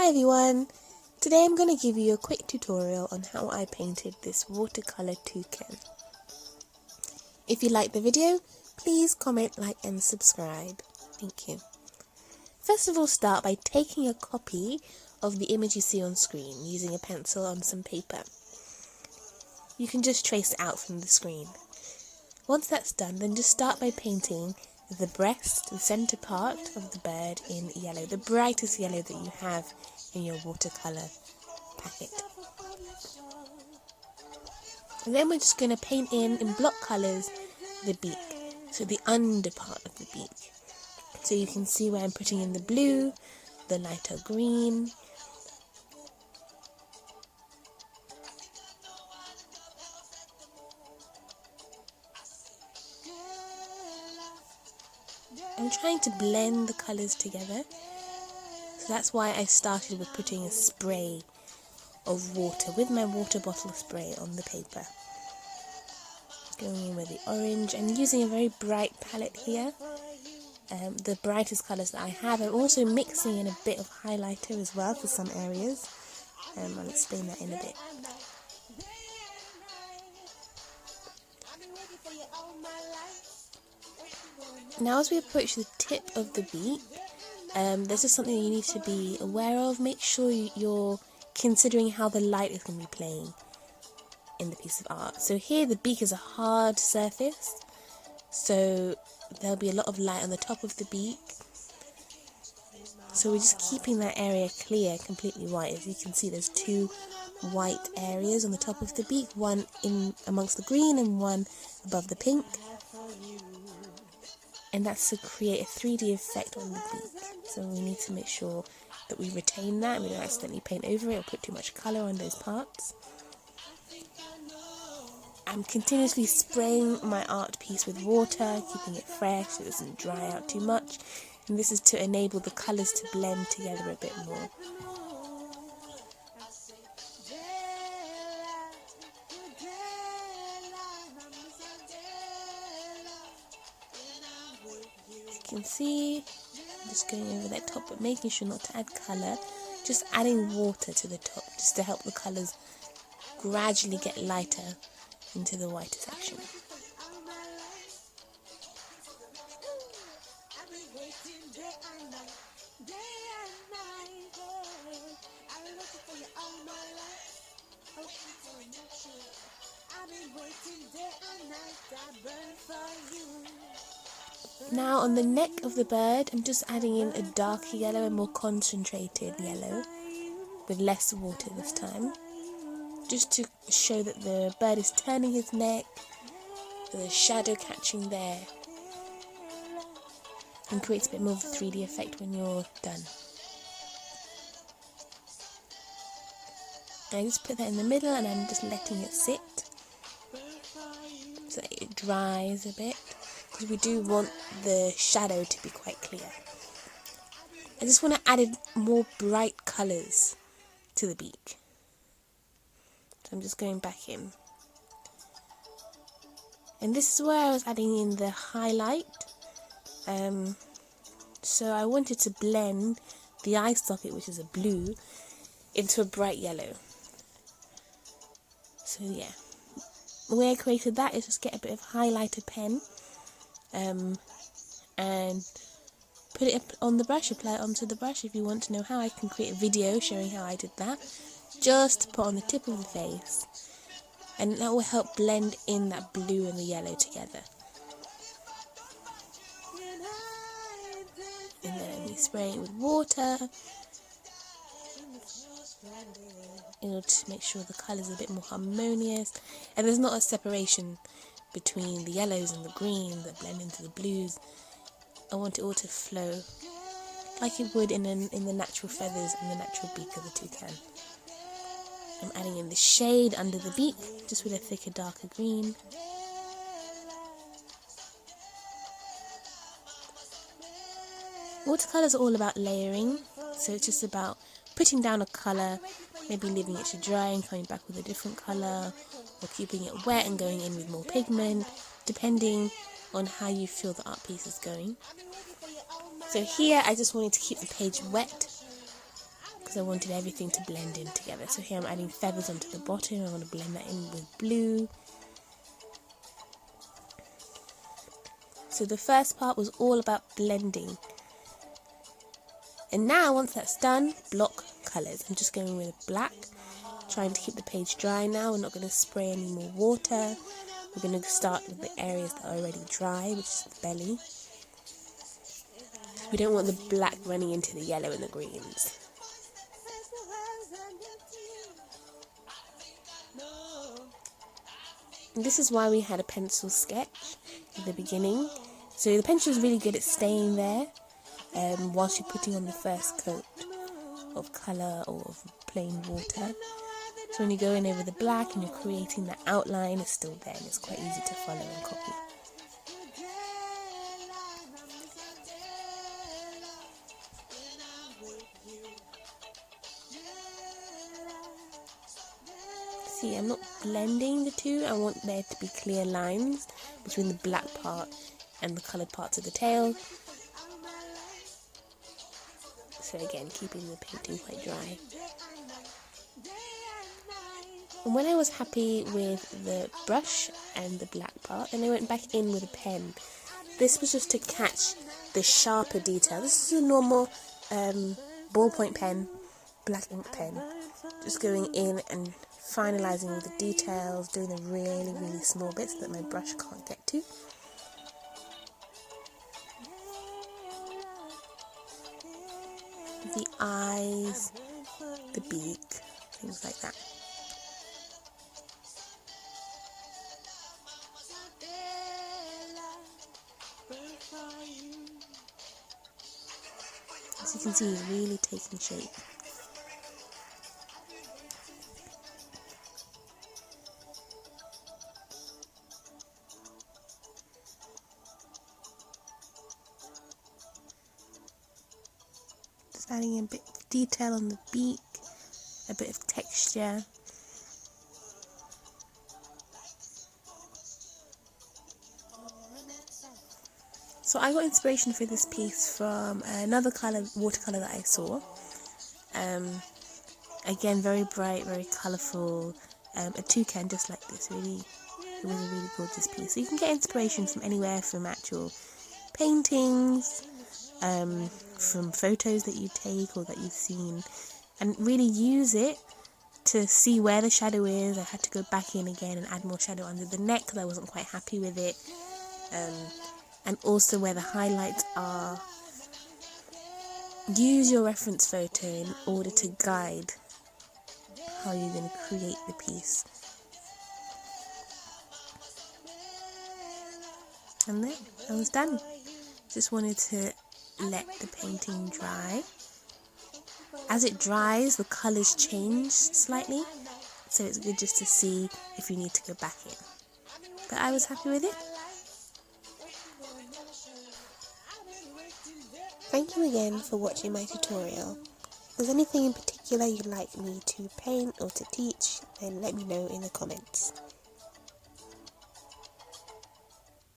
Hi everyone, today I'm going to give you a quick tutorial on how I painted this watercolour toucan. If you like the video, please comment, like and subscribe. Thank you. First of all, start by taking a copy of the image you see on screen using a pencil on some paper. You can just trace it out from the screen. Once that's done, then just start by painting the breast, the centre part of the bird in yellow, the brightest yellow that you have in your watercolour packet. And then we're just going to paint in block colours the beak, so the under part of the beak. So you can see where I'm putting in the blue, the lighter green, I'm trying to blend the colours together, so that's why I started with putting a spray of water with my water bottle spray on the paper. Going in with the orange and using a very bright palette here, the brightest colours that I have. I'm also mixing in a bit of highlighter as well for some areas. I'll explain that in a bit. Now as we approach the tip of the beak, there's just something you need to be aware of. Make sure you're considering how the light is going to be playing in the piece of art. So here the beak is a hard surface, so there'll be a lot of light on the top of the beak. So we're just keeping that area clear, completely white. As you can see, there's two white areas on the top of the beak, one in amongst the green and one above the pink. And that's to create a 3D effect on the beak. So we need to make sure that we retain that and we don't accidentally paint over it or put too much colour on those parts. I'm continuously spraying my art piece with water, keeping it fresh so it doesn't dry out too much. And this is to enable the colours to blend together a bit more. As you can see, I'm just going over that top, but making sure not to add colour, just adding water to the top, just to help the colours gradually get lighter into the whiter section. Now on the neck of the bird, I'm just adding in a darker yellow and more concentrated yellow with less water this time, just to show that the bird is turning his neck, the shadow catching there, and creates a bit more of a 3D effect when you're done. I just put that in the middle and I'm just letting it sit so that it dries a bit, because we do want the shadow to be quite clear. I just want to add more bright colours to the beak. So I'm just going back in. And this is where I was adding in the highlight. So I wanted to blend the eye socket, which is a blue, into a bright yellow. So yeah, the way I created that is just get a bit of highlighter pen and put it up on the brush, apply it onto the brush. If you want to know how, I can create a video showing how I did that. Just put on the tip of the face, and that will help blend in that blue and the yellow together. And then you spray it with water in order to make sure the colours are a bit more harmonious and there's not a separation between the yellows and the greens that blend into the blues. I want it all to flow like it would in the natural feathers and the natural beak of the toucan. I'm adding in the shade under the beak, just with a thicker, darker green. Watercolours are all about layering, so it's just about putting down a colour, maybe leaving it to dry and coming back with a different colour, or keeping it wet and going in with more pigment, depending on how you feel the art piece is going. So here I just wanted to keep the page wet, because I wanted everything to blend in together. So here I'm adding feathers onto the bottom. I want to blend that in with blue. So the first part was all about blending. And now once that's done, block colours. I'm just going with black, trying to keep the page dry now. We're not going to spray any more water. We're going to start with the areas that are already dry, which is the belly. We don't want the black running into the yellow and the greens. And this is why we had a pencil sketch at the beginning. So the pencil is really good at staying there whilst you're putting on the first coat of colour or of plain water. So when you go in over the black and you're creating that outline, it's still there and it's quite easy to follow and copy. See, I'm not blending the two. I want there to be clear lines between the black part and the coloured parts of the tail. So again, keeping the painting quite dry. And when I was happy with the brush and the black part, then I went back in with a pen. This was just to catch the sharper detail. This is a normal ballpoint pen, black ink pen. Just going in and finalising the details, doing the really, really small bits that my brush can't get to. The eyes, the beak, things like that. As you can see, it's really taking shape. Just adding a bit of detail on the beak, a bit of texture. So I got inspiration for this piece from another watercolour that I saw. Again, very bright, very colourful, a toucan just like this. Really, it was a really gorgeous piece. So you can get inspiration from anywhere, from actual paintings, from photos that you take or that you've seen, and really use it to see where the shadow is. I had to go back in again and add more shadow under the neck because I wasn't quite happy with it. And also where the highlights are. Use your reference photo in order to guide how you're going to create the piece. And there, I was done. Just wanted to let the painting dry. As it dries, the colours change slightly, so it's good just to see if you need to go back in. But I was happy with it. Thank you again for watching my tutorial. If there's anything in particular you'd like me to paint or to teach, then let me know in the comments.